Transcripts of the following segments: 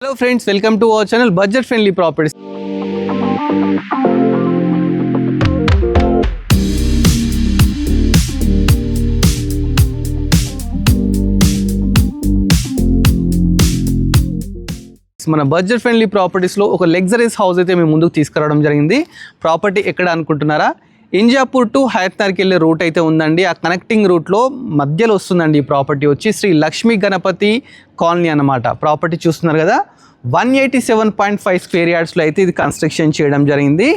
Hello friends, welcome to our channel Budget Friendly Properties. మన budget friendly ప్రాపర్టీస్లో ఒక luxuries house అయితే మేము ముందుకు తీసుకురావడం జరిగింది. ప్రాపర్టీ ఎక్కడ అనుకుంటున్నారా? ఇంజాపూర్ టు హయత్నగర్కి వెళ్ళే రూట్ అయితే ఉందండి. ఆ కనెక్టింగ్ రూట్లో మధ్యలో వస్తుందండి ఈ ప్రాపర్టీ వచ్చి శ్రీ లక్ష్మీ గణపతి కాలనీ అన్నమాట. ప్రాపర్టీ చూస్తున్నారు కదా, 187.5 స్క్వేర్ యార్డ్స్లో అయితే ఇది కన్స్ట్రక్షన్ చేయడం జరిగింది.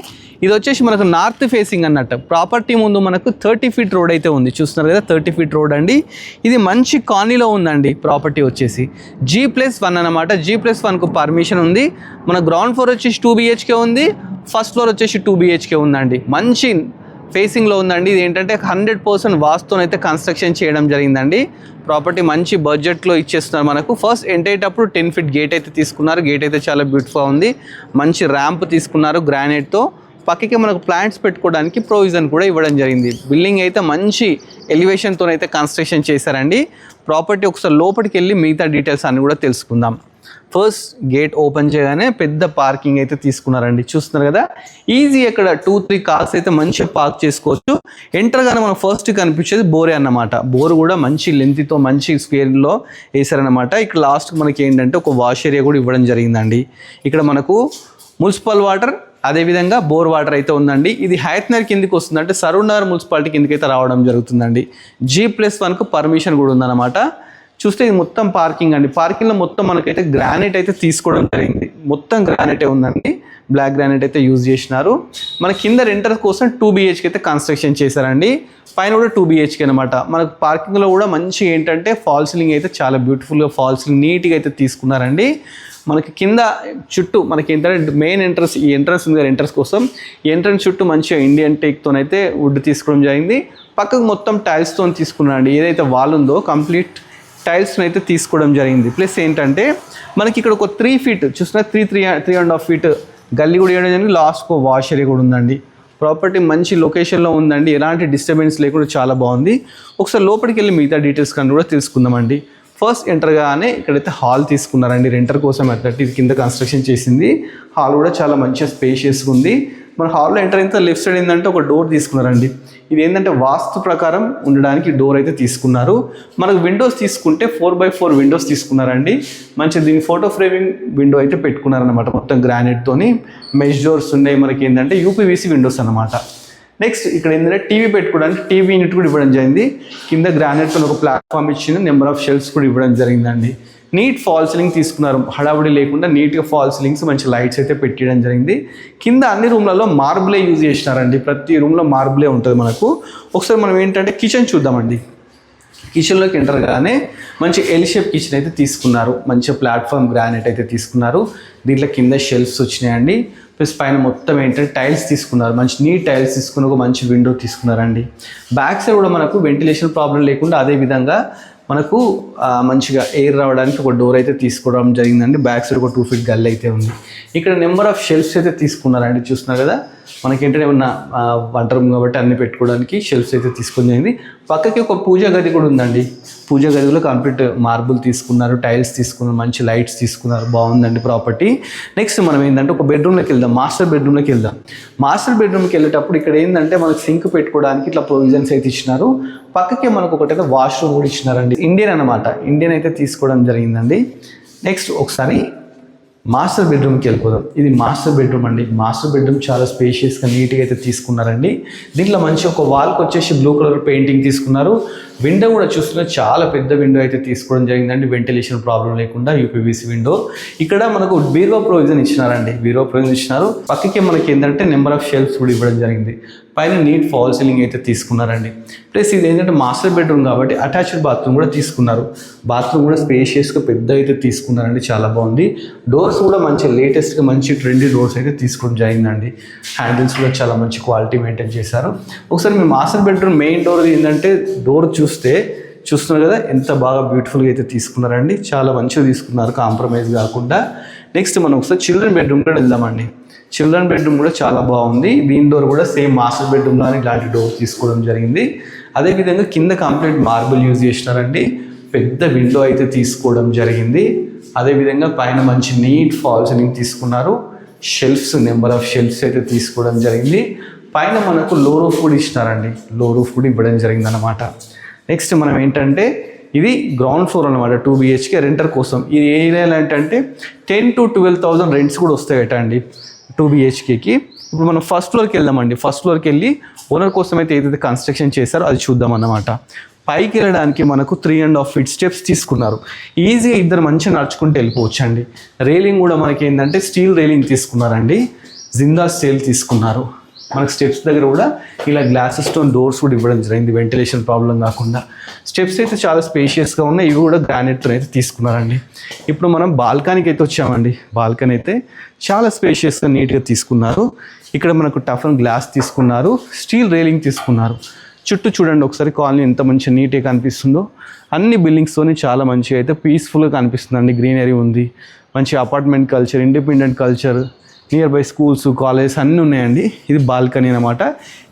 ఇది వచ్చేసి మనకు నార్త్ ఫేసింగ్ అన్నట్టు. ప్రాపర్టీ ముందు మనకు 30 ఫీట్ రోడ్ అయితే ఉంది, చూస్తున్నారు కదా 30 ఫీట్ రోడ్ అండి. ఇది మంచి కాలనీలో ఉందండి. ప్రాపర్టీ వచ్చేసి G+1 అన్నమాట. G+1కు పర్మిషన్ ఉంది. మన గ్రౌండ్ ఫ్లోర్ వచ్చేసి 2 BHK ఉంది, ఫస్ట్ ఫ్లోర్ వచ్చేసి 2 BHK ఉందండి. మంచి ఫేసింగ్లో ఉందండి. ఇది ఏంటంటే 100% వాస్తునైతే కన్స్ట్రక్షన్ చేయడం జరిగిందండి. ప్రాపర్టీ మంచి బడ్జెట్లో ఇచ్చేస్తున్నారు మనకు. ఫస్ట్ ఎంటర్ అయ్యేటప్పుడు 10 ఫీట్ గేట్ అయితే తీసుకున్నారు. గేట్ అయితే చాలా బ్యూటిఫుల్గా ఉంది. మంచి ర్యాంప్ తీసుకున్నారు గ్రానైట్తో. పక్కకి మనకు ప్లాంట్స్ పెట్టుకోవడానికి ప్రొవిజన్ కూడా ఇవ్వడం జరిగింది. బిల్డింగ్ అయితే మంచి ఎలివేషన్తో అయితే కన్స్ట్రక్షన్ చేశారండి. ప్రాపర్టీ ఒకసారి లోపలికి వెళ్ళి మిగతా డీటెయిల్స్ అన్ని కూడా తెలుసుకుందాం. ఫస్ట్ గేట్ ఓపెన్ చేయగానే పెద్ద పార్కింగ్ అయితే తీసుకున్నారండి. చూస్తున్నారు కదా, ఈజీ ఇక్కడ 2-3 కార్స్ అయితే మంచిగా పార్క్ చేసుకోవచ్చు. ఎంటర్గానే మనం ఫస్ట్ కనిపించేది బోరే అన్నమాట. బోర్ కూడా మంచి లెంత్తో మంచి స్క్వేర్లో వేసారనమాట. ఇక్కడ లాస్ట్ మనకి ఏంటంటే ఒక వాష్ ఏరియా కూడా ఇవ్వడం జరిగిందండి. ఇక్కడ మనకు మున్సిపల్ వాటర్, అదేవిధంగా బోర్ వాటర్ అయితే ఉందండి. ఇది హయత్నగర్ కిందకి వస్తుందంటే సరూర్ నగర్ మున్సిపాలిటీ కిందకి అయితే రావడం జరుగుతుందండి. G+1కు పర్మిషన్ కూడా ఉందన్నమాట. చూస్తే ఇది మొత్తం పార్కింగ్ అండి. పార్కింగ్లో మొత్తం మనకైతే గ్రానైట్ అయితే తీసుకోవడం జరిగింది. మొత్తం గ్రానైటే ఉందండి. బ్లాక్ గ్రానైట్ అయితే యూజ్ చేసినారు. మన కింద రెంటర్ కోసం 2 BHK అయితే కన్స్ట్రక్షన్ చేశారండి. పైన కూడా 2 BHK అనమాట. మనకు పార్కింగ్లో కూడా మంచి ఏంటంటే ఫాల్ సీలింగ్ అయితే చాలా బ్యూటిఫుల్గా ఫాల్ సీలింగ్ నీట్గా అయితే తీసుకున్నారండి. మనకి కింద చుట్టూ మనకి ఏంటంటే మెయిన్ ఎంట్రన్స్, ఈ ఎంట్రన్స్ ఉంది కదా, ఎంట్రన్స్ కోసం ఈ ఎంట్రన్స్ చుట్టూ మంచిగా ఇండియన్ టేక్తోనైతే వుడ్ తీసుకోవడం జరిగింది. పక్కకు మొత్తం టైల్స్తో తీసుకున్నారండి. ఏదైతే వాల్ ఉందో కంప్లీట్ టైల్స్ని అయితే తీసుకోవడం జరిగింది. ప్లస్ ఏంటంటే మనకి ఇక్కడ ఒక 3 ఫీట్ చూస్తున్నా 3.5 ఫీట్ గల్లీ కూడా వేయడం జరిగింది. లాస్ట్కు వాష్ ఏరియా కూడా ఉందండి. ప్రాపర్టీ మంచి లొకేషన్లో ఉందండి. ఎలాంటి డిస్టర్బెన్స్ లేకుండా చాలా బాగుంది. ఒకసారి లోపలికి వెళ్ళి మిగతా డీటెయిల్స్ కానీ కూడా తెలుసుకుందామండి. ఫస్ట్ ఎంటర్గానే ఇక్కడైతే హాల్ తీసుకున్నారండి రెంటర్ కోసం. అట్లట్టు ఇది కింద కన్స్ట్రక్షన్ చేసింది. హాల్ కూడా చాలా మంచిగా స్పేషియస్గా ఉంది. మన హాల్లో ఎంటర్ అయిన లెఫ్ట్ సైడ్ ఏంటంటే ఒక డోర్ తీసుకున్నారండి. ఇది ఏంటంటే వాస్తు ప్రకారం ఉండడానికి డోర్ అయితే తీసుకున్నారు. మనకు విండోస్ తీసుకుంటే 4x4 విండోస్ తీసుకున్నారండి. మంచి దీని ఫోటో ఫ్రేమింగ్ విండో అయితే పెట్టుకున్నారనమాట. మొత్తం గ్రానైట్తోని మెష్ డోర్స్ ఉన్నాయి. మనకి ఏంటంటే UPVC విండోస్ అనమాట. నెక్స్ట్ ఇక్కడ ఏంటంటే టీవీ పెట్టుకోవడానికి టీవీ యూనిట్ కూడా ఇవ్వడం జరిగింది. కింద గ్రానైట్తో ఒక ప్లాట్ఫామ్ ఇచ్చింది. నెంబర్ ఆఫ్ షెల్ఫ్స్ కూడా ఇవ్వడం జరిగిందండి. నీట్ ఫాల్ సీలింగ్ తీసుకున్నారు. హడావుడి లేకుండా నీట్గా ఫాల్ సీలింగ్స్, మంచి లైట్స్ అయితే పెట్టడం జరిగింది. కింద అన్ని రూమ్లలో మార్బులే యూజ్ చేసినారండి. ప్రతి రూమ్లో మార్బులే ఉంటుంది మనకు. ఒకసారి మనం ఏంటంటే కిచెన్ చూద్దామండి. కిచెన్లోకి ఎంటర్ కాగానే మంచి ఎల్ షేప్ కిచెన్ అయితే తీసుకున్నారు. మంచి ప్లాట్ఫామ్ గ్రానైట్ అయితే తీసుకున్నారు. దీంట్లో కింద షెల్ఫ్స్ వచ్చినాయండి. ప్లస్ పైన మొత్తం ఏంటంటే టైల్స్ తీసుకున్నారు. మంచి నీట్ టైల్స్ తీసుకుని ఒక మంచి విండో తీసుకున్నారండి. బ్యాక్ సైడ్ కూడా మనకు వెంటిలేషన్ ప్రాబ్లం లేకుండా అదేవిధంగా మనకు మంచిగా ఎయిర్ రావడానికి ఒక డోర్ అయితే తీసుకోవడం జరిగిందండి. బ్యాక్ సైడ్ ఒక 2 ఫీట్ గల్ అయితే ఉంది. ఇక్కడ నెంబర్ ఆఫ్ షెల్ఫ్స్ అయితే తీసుకున్నారండి. చూస్తున్నారు కదా, మనకేంటంటే ఏమన్నా వంట రూమ్ కాబట్టి అన్ని పెట్టుకోవడానికి షెల్ఫ్స్ అయితే తీసుకుని జరిగింది. పక్కకి ఒక పూజా గది కూడా ఉందండి. పూజా గదిలో కంప్లీట్ మార్బుల్ తీసుకున్నారు, టైల్స్ తీసుకున్నారు, మంచి లైట్స్ తీసుకున్నారు. బాగుందండి ప్రాపర్టీ. నెక్స్ట్ మనం ఏంటంటే ఒక బెడ్రూమ్లోకి వెళ్దాం. మాస్టర్ బెడ్రూమ్లోకి వెళ్దాం. మాస్టర్ బెడ్రూమ్కి వెళ్ళేటప్పుడు ఇక్కడ ఏంటంటే మనకు సింక్ పెట్టుకోవడానికి ఇట్లా ప్రొవిజన్స్ అయితే ఇచ్చినారు. పక్కకే మనకు ఒకటైతే వాష్రూమ్ కూడా ఇచ్చినారండి. ఇండియన్ అనమాట. ఇండియన్ అయితే తీసుకోవడం జరిగిందండి. నెక్స్ట్ ఒకసారి మాస్టర్ బెడ్రూమ్కి వెళ్ళిపోదాం. ఇది మాస్టర్ బెడ్రూమ్ అండి. మాస్టర్ బెడ్రూమ్ చాలా స్పేషియస్గా నీట్గా అయితే తీసుకున్నారండి. దీంట్లో మంచి ఒక వాల్కి వచ్చేసి బ్లూ కలర్ పెయింటింగ్ తీసుకున్నారు. విండో కూడా చూస్తున్నా చాలా పెద్ద విండో అయితే తీసుకోవడం జరిగిందండి. వెంటిలేషన్ ప్రాబ్లం లేకుండా UPVC విండో. ఇక్కడ మనకు బీరో ప్రొవిజన్ ఇచ్చినారండి. బీరో ప్రొవిజన్ ఇచ్చినారు. పక్కకి మనకి ఏంటంటే నెంబర్ ఆఫ్ షెల్ఫ్స్ కూడా ఇవ్వడం జరిగింది. పైన నీట్ ఫాల్ సీలింగ్ అయితే తీసుకున్నారండి. ప్లస్ ఇది ఏంటంటే మాస్టర్ బెడ్రూమ్ కాబట్టి అటాచ్డ్ బాత్రూమ్ కూడా తీసుకున్నారు. బాత్రూమ్ కూడా స్పేషియస్గా పెద్ద అయితే తీసుకున్నారండి. చాలా బాగుంది. డోర్స్ కూడా మంచి లేటెస్ట్గా మంచి ట్రెండీ డోర్స్ అయితే తీసుకోవడం జరిగిందండి. హ్యాండిల్స్ కూడా చాలా మంచి క్వాలిటీ మెయింటైన్ చేశారు. ఒకసారి మీ మాస్టర్ బెడ్రూమ్ మెయిన్ డోర్ ఏంటంటే డోర్ చూస్తున్నారు కదా ఎంత బాగా బ్యూటిఫుల్గా అయితే తీసుకున్నారండి. చాలా మంచిగా తీసుకున్నారు, కాంప్రమైజ్ కాకుండా. నెక్స్ట్ మనం ఒకసారి చిల్డ్రన్ బెడ్రూమ్ కూడా వెళ్దామండి. చిల్డ్రన్ బెడ్రూమ్ కూడా చాలా బాగుంది. దీని డోర్ కూడా సేమ్ మాస్టర్ బెడ్రూమ్లో ఇలాంటి డోర్ తీసుకోవడం జరిగింది. అదేవిధంగా కింద కంప్లీట్ మార్బుల్ యూజ్ చేసినారండి. పెద్ద విండో అయితే తీసుకోవడం జరిగింది. అదేవిధంగా పైన మంచి నీట్ ఫాల్ సీలింగ్ తీసుకున్నారు. షెల్ఫ్స్, నెంబర్ ఆఫ్ షెల్ఫ్స్ అయితే తీసుకోవడం జరిగింది. పైన మనకు లో రూఫ్ కూడా ఇచ్చినారండి, లో రూఫ్ కూడా ఇవ్వడం జరిగింది అన్నమాట. నెక్స్ట్ మనం ఏంటంటే ఇది గ్రౌండ్ ఫ్లోర్ అనమాట, 2 BHK రెంటర్ కోసం. ఇది ఏ ఏరియాలో అంటే 10,000 to 12,000 రెంట్స్ కూడా వస్తాయట అండి 2 BHKకి. ఇప్పుడు మనం ఫస్ట్ ఫ్లోర్కి వెళ్దామండి. ఫస్ట్ ఫ్లోర్కి వెళ్ళి ఓనర్ కోసం అయితే ఏదైతే కన్స్ట్రక్షన్ చేశారో అది చూద్దాం అన్నమాట. పైకి వెళ్ళడానికి మనకు 3.5 feet స్టెప్స్ తీసుకున్నారు. ఈజీగా ఇద్దరు మంచిగా నడుచుకుంటూ వెళ్ళిపోవచ్చు అండి. రైలింగ్ కూడా మనకి ఏంటంటే స్టీల్ రైలింగ్ తీసుకున్నారండి, జిందా స్టీల్ తీసుకున్నారు. మనకు స్టెప్స్ దగ్గర కూడా ఇలా గ్లాసెస్ స్టోన్ డోర్స్ కూడా ఇవ్వడం జరిగింది, వెంటిలేషన్ ప్రాబ్లం కాకుండా. స్టెప్స్ అయితే చాలా స్పేషియస్గా ఉన్నాయి, ఇవి కూడా గ్రానైట్తో అయితే తీసుకున్నారండి. ఇప్పుడు మనం బాల్కనీకి అయితే వచ్చామండి. బాల్కనీ అయితే చాలా స్పేషియస్గా నీట్గా తీసుకున్నారు. ఇక్కడ మనకు టఫ్ అండ్ గ్లాస్ తీసుకున్నారు, స్టీల్ రైలింగ్ తీసుకున్నారు. చుట్టూ చూడండి ఒకసారి కాలనీ ఎంత మంచిగా నీట్గా కనిపిస్తుందో. అన్ని బిల్డింగ్స్తోని చాలా మంచిగా అయితే పీస్ఫుల్గా కనిపిస్తుందండి. గ్రీనరీ ఉంది, మంచి apartment culture, independent culture, near by schools, colleges అన్నీ ఉన్నాయండి. ఇది బాల్కనీ అనమాట.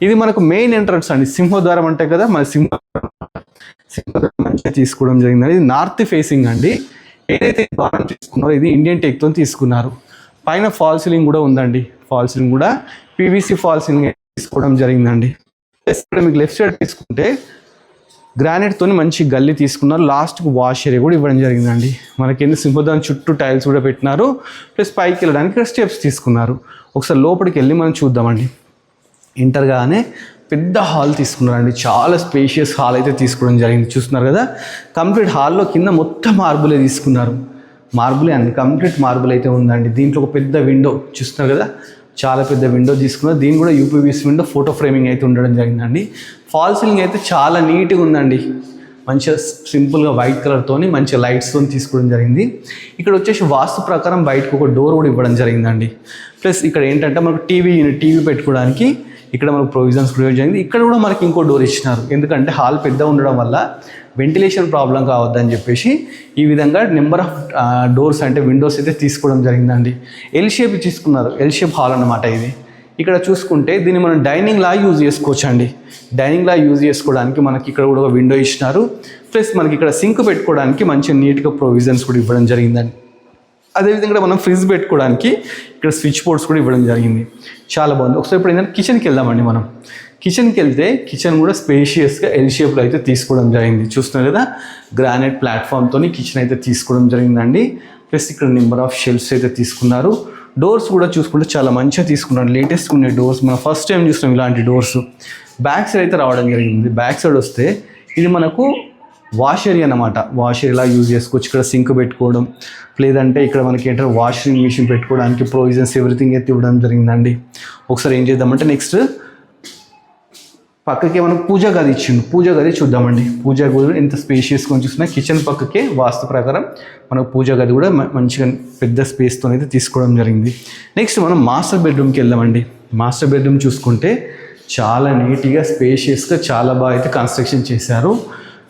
ఇది మనకు మెయిన్ ఎంట్రన్స్ అండి, సింహద్వారం అంటే కదా మన సింహద్వారం మంచిగా తీసుకోవడం జరిగిందండి. ఇది నార్త్ ఫేసింగ్ అండి. ఏదైతే ద్వారం తీసుకున్నారో ఇది ఇండియన్ టెక్తో తీసుకున్నారు. పైన ఫాల్ సీలింగ్ కూడా ఉందండి. ఫాల్ సీలింగ్ కూడా PVC ఫాల్ సీలింగ్ తీసుకోవడం జరిగిందండి. ఇక్కడ మీకు లెఫ్ట్ సైడ్ తీసుకుంటే గ్రానైట్తో మంచి గల్లీ తీసుకున్నారు. లాస్ట్కి వాష్ ఏరియా కూడా ఇవ్వడం జరిగిందండి. మనకి ఎందుకు సింహద్వారం చుట్టూ టైల్స్ కూడా పెట్టినారు. ప్లస్ పైకి వెళ్ళడానికి ఇక్కడ స్టెప్స్ తీసుకున్నారు. ఒకసారి లోపలికి వెళ్ళి మనం చూద్దామండి. ఇంటర్గానే పెద్ద హాల్ తీసుకున్నారండి. చాలా స్పేషియస్ హాల్ అయితే తీసుకోవడం జరిగింది. చూస్తున్నారు కదా, కంప్లీట్ హాల్లో కింద మొత్తం మార్బులే తీసుకున్నారు. మార్బులే అండి, కంప్లీట్ మార్బుల్ అయితే ఉందండి. దీంట్లో ఒక పెద్ద విండో చూస్తున్నారు కదా, చాలా పెద్ద విండో తీసుకున్నారు. దీని కూడా UPVC విండో, ఫోటో ఫ్రేమింగ్ అయితే ఉండడం జరిగిందండి. ఫాల్ సీలింగ్ అయితే చాలా నీట్గా ఉందండి. మంచిగా సింపుల్గా వైట్ కలర్తోని మంచిగా లైట్స్తో తీసుకోవడం జరిగింది. ఇక్కడ వచ్చేసి వాస్తు ప్రకారం బయటకు ఒక డోర్ కూడా ఇవ్వడం జరిగిందండి. ప్లస్ ఇక్కడ ఏంటంటే మనకు టీవీ పెట్టుకోవడానికి ఇక్కడ మనకు ప్రొవిజన్స్ కూడా జరిగింది. ఇక్కడ కూడా మనకి ఇంకో డోర్ ఇచ్చినారు, ఎందుకంటే హాల్ పెద్ద ఉండడం వల్ల వెంటిలేషన్ ప్రాబ్లం కావద్దని చెప్పేసి ఈ విధంగా నెంబర్ ఆఫ్ డోర్స్ అంటే విండోస్ అయితే తీసుకోవడం జరిగిందండి. ఎల్ షేప్ తీసుకున్నారు, ఎల్ షేప్ హాల్ అన్నమాట ఇది. ఇక్కడ చూసుకుంటే దీన్ని మనం డైనింగ్ లా యూజ్ చేసుకోవచ్చు అండి. డైనింగ్ లా యూజ్ చేసుకోవడానికి మనకి ఇక్కడ కూడా ఒక విండో ఇచ్చినారు. ప్లస్ మనకి ఇక్కడ సింక్ పెట్టుకోవడానికి మంచి నీట్గా ప్రొవిజన్స్ కూడా ఇవ్వడం జరిగిందండి. అదేవిధంగా మనం ఫ్రిడ్జ్ పెట్టుకోవడానికి ఇక్కడ స్విచ్ బోర్డ్స్ కూడా ఇవ్వడం జరిగింది. చాలా బాగుంది. ఒకసారి ఇప్పుడు ఏంటంటే కిచెన్కి వెళ్దామండి. మనం కిచెన్కి వెళ్తే కిచెన్ కూడా స్పేషియస్గా ఎల్ షేప్లో అయితే తీసుకోవడం జరిగింది. చూస్తున్నారు కదా, గ్రానైట్ ప్లాట్ఫామ్తో కిచెన్ అయితే తీసుకోవడం జరిగిందండి. ప్లస్ ఇక్కడ నెంబర్ ఆఫ్ షెల్ఫ్స్ అయితే తీసుకున్నారు. డోర్స్ కూడా చూసుకుంటే చాలా మంచిగా తీసుకున్నారు, లేటెస్ట్ ఉన్నాయి డోర్స్. మనం ఫస్ట్ టైం చూస్తున్నాం ఇలాంటి డోర్స్. బ్యాక్ సైడ్ అయితే రావడం జరిగింది. బ్యాక్ సైడ్ వస్తే ఇది మనకు వాష్ ఏరియా అన్నమాట. వాష్ ఏరియా యూజ్ చేసుకోవచ్చు. ఇక్కడ సింక్ పెట్టుకోవడం, లేదంటే ఇక్కడ మనకి ఏంటంటే వాషింగ్ మిషన్ పెట్టుకోవడానికి ప్రొవిజన్స్ ఎవ్రీథింగ్ అయితే ఇవ్వడం జరిగిందండి. ఒకసారి ఏం చేద్దామంటే నెక్స్ట్ పక్కకే మనకు పూజా గది ఇచ్చిండు. పూజా గది చూద్దామండి. పూజా గది ఎంత స్పేషియస్గా చూసినా కిచెన్ పక్కకే వాస్తు ప్రకారం మనకు పూజా గది కూడా మంచిగా పెద్ద స్పేస్తో అయితే తీసుకోవడం జరిగింది. నెక్స్ట్ మనం మాస్టర్ బెడ్రూమ్కి వెళ్దామండి. మాస్టర్ బెడ్రూమ్ చూసుకుంటే చాలా నీట్గా స్పేషియస్గా చాలా బాగా అయితే కన్స్ట్రక్షన్ చేశారు.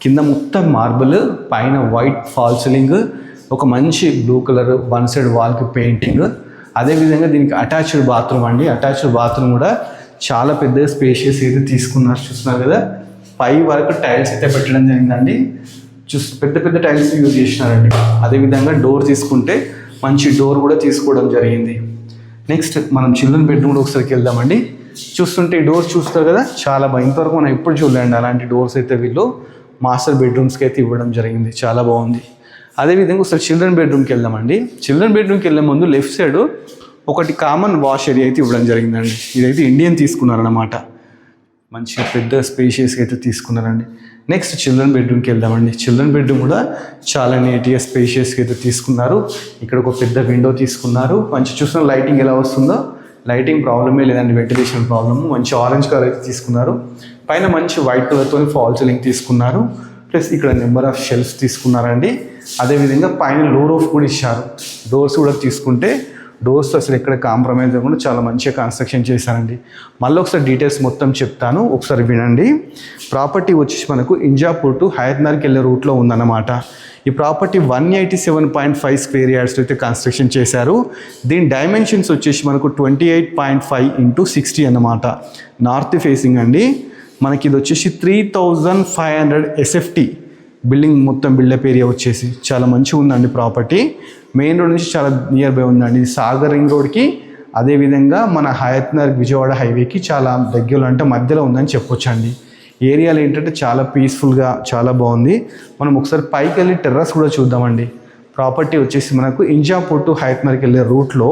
కింద మొత్తం మార్బుల్, పైన వైట్ ఫాల్ సీలింగ్, ఒక మంచి బ్లూ కలర్ వన్ సైడ్ వాల్కి పెయింటింగ్. అదేవిధంగా దీనికి అటాచ్డ్ బాత్రూమ్ అండి. అటాచ్డ్ బాత్రూమ్ కూడా చాలా పెద్ద స్పేషియస్ అయితే తీసుకున్నారు. చూస్తున్నారు కదా, పై వరకు టైల్స్ అయితే పెట్టడం జరిగిందండి. పెద్ద పెద్ద టైల్స్ యూజ్ చేసినారండి. అదేవిధంగా డోర్ తీసుకుంటే మంచి డోర్ కూడా తీసుకోవడం జరిగింది. నెక్స్ట్ మనం చిల్డ్రన్ బెడ్రూమ్ కూడా ఒకసారికి వెళ్దామండి. చూస్తుంటే ఈ డోర్స్ చూస్తారు కదా, చాలా బాగా, ఇంతవరకు మనం ఎప్పుడు చూడలేండి అలాంటి డోర్స్ అయితే వీళ్ళు మాస్టర్ బెడ్రూమ్స్కి అయితే ఇవ్వడం జరిగింది. చాలా బాగుంది. అదేవిధంగా ఒకసారి చిల్డ్రన్ బెడ్రూమ్కి వెళ్దామండి. చిల్డ్రన్ బెడ్రూమ్కి వెళ్ళే ముందు లెఫ్ట్ సైడ్ ఒకటి కామన్ వాష్ ఏరియా అయితే ఇవ్వడం జరిగిందండి. ఇదైతే ఇండియన్ తీసుకున్నారన్నమాట. మంచిగా పెద్ద స్పేషియస్గా అయితే తీసుకున్నారండి. నెక్స్ట్ చిల్డ్రన్ బెడ్రూమ్కి వెళ్దామండి. చిల్డ్రన్ బెడ్రూమ్ కూడా చాలా నీట్గా స్పేషియస్గా అయితే తీసుకున్నారు. ఇక్కడ ఒక పెద్ద విండో తీసుకున్నారు. మంచి చూసిన లైటింగ్ ఎలా వస్తుందో, లైటింగ్ ప్రాబ్లమే లేదండి, వెంటిలేషన్ ప్రాబ్లము. మంచి ఆరెంజ్ కలర్ అయితే తీసుకున్నారు. పైన మంచి వైట్ కలర్తో ఫాల్ సీలింగ్ తీసుకున్నారు. ప్లస్ ఇక్కడ నెంబర్ ఆఫ్ షెల్ఫ్స్ తీసుకున్నారండి. అదేవిధంగా పైన లో రూఫ్ కూడా ఇచ్చారు. డోర్స్ కూడా తీసుకుంటే డోర్స్ అసలు ఎక్కడ కాంప్రమైజ్ అవ్వకుండా చాలా మంచిగా కన్స్ట్రక్షన్ చేశారండి. మళ్ళీ ఒకసారి డీటెయిల్స్ మొత్తం చెప్తాను, ఒకసారి వినండి. ప్రాపర్టీ వచ్చేసి మనకు ఇంజాపూర్ టు హయత్నగర్కి వెళ్ళే రూట్లో ఉందన్నమాట. ఈ ప్రాపర్టీ 187.5 స్క్వేర్ యార్డ్స్లో అయితే కన్స్ట్రక్షన్ చేశారు. దీని డైమెన్షన్స్ వచ్చేసి మనకు 28.5 × 60 అన్నమాట. నార్త్ ఫేసింగ్ అండి. మనకి ఇది వచ్చేసి 3500 SFT బిల్డింగ్ మొత్తం బిల్డప్ ఏరియా వచ్చేసి చాలా మంచిగా ఉందండి ప్రాపర్టీ. మెయిన్ రోడ్ నుంచి చాలా నియర్ బై ఉందండి. సాగర్ రింగ్ రోడ్కి అదేవిధంగా మన హయత్నగర్ విజయవాడ హైవేకి చాలా దగ్గరలో అంటే మధ్యలో ఉందని చెప్పొచ్చండి. ఏరియాలో ఏంటంటే చాలా పీస్ఫుల్గా చాలా బాగుంది. మనం ఒకసారి పైకి వెళ్ళి టెర్రస్ కూడా చూద్దామండి. ప్రాపర్టీ వచ్చేసి మనకు ఇంజాపూర్ టు హయత్నగర్కి వెళ్ళే రూట్లో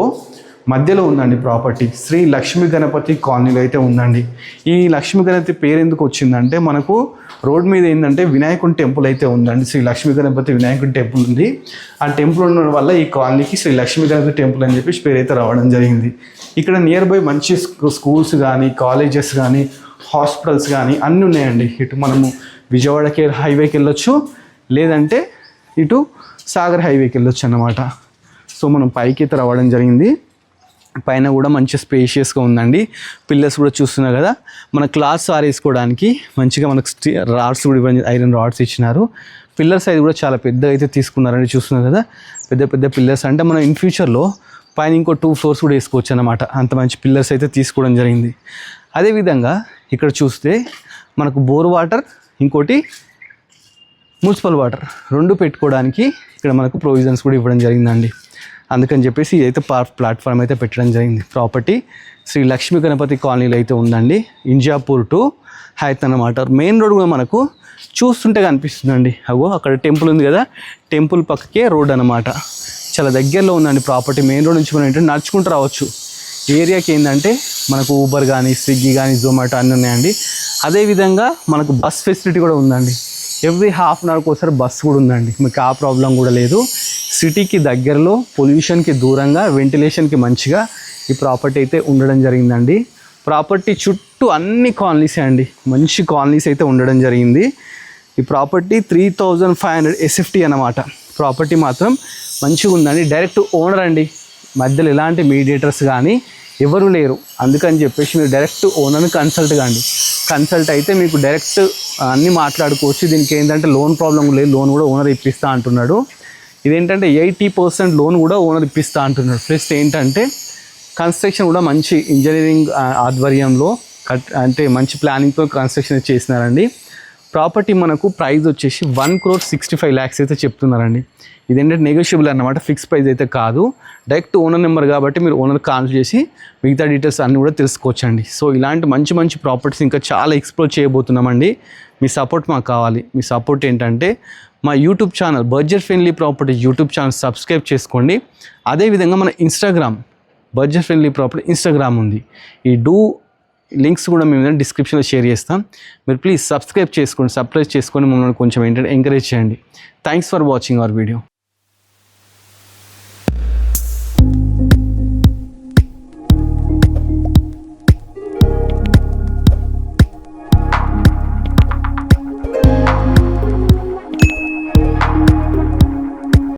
మధ్యలో ఉందండి ప్రాపర్టీ. శ్రీ లక్ష్మీ గణపతి కాలనీలో అయితే ఉందండి. ఈ లక్ష్మీ గణపతి పేరు ఎందుకు వచ్చిందంటే మనకు రోడ్ మీద ఏంటంటే వినాయకుని టెంపుల్ అయితే ఉందండి. శ్రీ లక్ష్మీ గణపతి వినాయకుని టెంపుల్ ఉంది. ఆ టెంపుల్ ఉండడం వల్ల ఈ కాలనీకి శ్రీ లక్ష్మీ గణపతి టెంపుల్ అని చెప్పేసి పేరు అయితే రావడం జరిగింది. ఇక్కడ నియర్ బై మంచి స్కూల్స్ కానీ కాలేజెస్ కానీ హాస్పిటల్స్ కానీ అన్నీ ఉన్నాయండి. ఇటు మనము విజయవాడకి హైవేకి వెళ్ళొచ్చు, లేదంటే ఇటు సాగర్ హైవేకి వెళ్ళొచ్చు అన్నమాట. సో మనం పైకి అయితే రావడం జరిగింది. పైన కూడా మంచి స్పేషియస్గా ఉందండి. పిల్లర్స్ కూడా చూస్తున్నారు కదా, మన క్లాత్ ఆరేసుకోవడానికి మంచిగా మనకు రాడ్స్ కూడా ఇవ్వడం, ఐరన్ రాడ్స్ ఇచ్చినారు. పిల్లర్స్ అయితే కూడా చాలా పెద్దగా అయితే తీసుకున్నారండి. చూస్తున్నారు కదా, పెద్ద పెద్ద పిల్లర్స్. అంటే మనం ఇన్ ఫ్యూచర్లో పైన ఇంకో 2 floors కూడా వేసుకోవచ్చు అన్నమాట. అంత మంచి పిల్లర్స్ అయితే తీసుకోవడం జరిగింది. అదేవిధంగా ఇక్కడ చూస్తే మనకు బోర్ వాటర్, ఇంకోటి మున్సిపల్ వాటర్ 2 పెట్టుకోవడానికి ఇక్కడ మనకు ప్రొవిజన్స్ కూడా ఇవ్వడం జరిగిందండి. అందుకని చెప్పేసి ఇదైతే ప్లాట్ఫామ్ అయితే పెట్టడం జరిగింది. ప్రాపర్టీ శ్రీ లక్ష్మీ గణపతి కాలనీలో అయితే ఉందండి. ఇంజాపూర్ టు హైత్ అన్నమాట. మెయిన్ రోడ్ కూడా మనకు చూస్తుంటే కనిపిస్తుందండి. అగో అక్కడ టెంపుల్ ఉంది కదా, టెంపుల్ పక్కకే రోడ్ అనమాట. చాలా దగ్గరలో ఉందండి ప్రాపర్టీ. మెయిన్ రోడ్ నుంచి మనం ఏంటంటే నడుచుకుంటూ రావచ్చు. ఏరియాకి ఏంటంటే మనకు ఊబర్ కానీ స్విగ్గీ కానీ జొమాటో అన్నీ ఉన్నాయండి. అదేవిధంగా మనకు బస్ ఫెసిలిటీ కూడా ఉందండి. ఎవ్రీ హాఫ్ అన్ అవర్కి ఒకసారి బస్సు కూడా ఉందండి. మీకు ఆ ప్రాబ్లం కూడా లేదు. సిటీకి దగ్గరలో, పొల్యూషన్కి దూరంగా, వెంటిలేషన్కి మంచిగా ఈ ప్రాపర్టీ అయితే ఉండడం జరిగిందండి. ప్రాపర్టీ చుట్టూ అన్ని కాలనీసే అండి, మంచి కాలనీస్ అయితే ఉండడం జరిగింది. ఈ ప్రాపర్టీ 3500 SFT అన్నమాట. ప్రాపర్టీ మాత్రం మంచిగా ఉందండి. డైరెక్ట్ ఓనర్ అండి, మధ్యలో ఎలాంటి మీడియేటర్స్ కానీ ఎవరు లేరు. అందుకని చెప్పేసి మీరు డైరెక్ట్ ఓనర్ని కన్సల్ట్ కాండి. కన్సల్ట్ అయితే మీకు డైరెక్ట్ అన్నీ మాట్లాడుకోవచ్చు. దీనికి ఏంటంటే లోన్ ప్రాబ్లం లేదు, లోన్ కూడా ఓనర్ ఇప్పిస్తా అంటున్నాడు. ఇదేంటంటే 80% లోన్ కూడా ఓనర్ ఇప్పిస్తా అంటున్నాడు. ప్లస్ ఏంటంటే కన్స్ట్రక్షన్ కూడా మంచి ఇంజనీరింగ్ ఆధ్వర్యంలో అంటే మంచి ప్లానింగ్తో కన్స్ట్రక్షన్ చేసినారండి. ప్రాపర్టీ మనకు ప్రైస్ వచ్చేసి 1,65 lakhs అయితే చెప్తున్నారండి. ఇదేంటంటే నెగోషియబుల్ అన్నమాట, ఫిక్స్ ప్రైస్ అయితే కాదు. డైరెక్ట్ ఓనర్ నెంబర్ కాబట్టి మీరు ఓనర్ కాల్ చేసి మిగతా డీటెయిల్స్ అన్నీ కూడా తెలుసుకోవచ్చండి. సో ఇలాంటి మంచి మంచి ప్రాపర్టీస్ ఇంకా చాలా ఎక్స్ప్లోర్ చేయబోతున్నామండి. మీ సపోర్ట్ మాకు కావాలి. మీ సపోర్ట్ ఏంటంటే మా YouTube channel budget friendly property YouTube channel subscribe చేసుకోండి. అదేవిధంగా మన Instagram budget friendly property Instagram ఉంది. ఈ లింక్స్ కూడా మేము డిస్క్రిప్షన్లో షేర్ చేస్తాం. మీరు ప్లీజ్ సబ్స్క్రైబ్ చేసుకొని మమ్మల్ని కొంచెం ఏంటంటే ఎంకరేజ్ చేయండి. Thanks for watching our video.